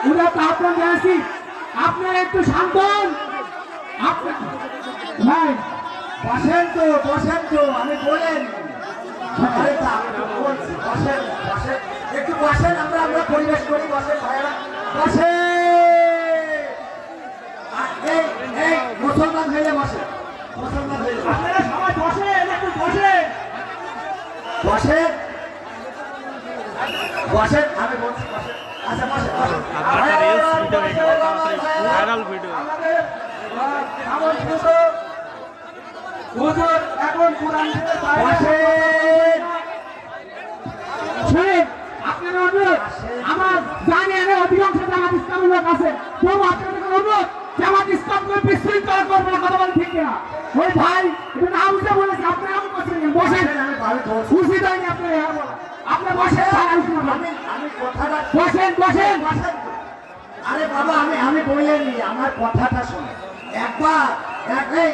ওরা তো আপনার জানাচ্ছি আপনারা একটু শান্ত হন। ভাই বসেন তো আমি বলেন বসেন একটু বসেন, আমরা পরিবেশ করি, বসেন ভাইয়েরা বসে। এই মুসলমান হইলে বসে, মুসলমান হইলে আপনারা সবাই বসেন, একটু বসেন বসেন বসেন, আমি বলছি বসেন। আচ্ছা বসেন বসেন। ভাইরাল ভিডিও হুজুর এখন কোরআন থেকে বসেন। শুনেন আপনারা অনুরোধ, আমার জানি এর অধিকাংশ জামাত ইসলামের লোক আছে, তবু আপনাদের অনুরোধ জামাত ইসলামকে বিশৃঙ্খলা করবে না, কথা বলেন ঠিক কিনা? ওই ভাই এটা না বুঝে বলেছে, আপনারা এমন করছেন কেন? বসেন, আমি বলছি উচিত হয়নি আপনার আপনার বসেন, আমি কথাটা বসেন বসেন। বসেন। আরে বাবা আমি বলিনি, আমার কথাটা শোনো একবার। এই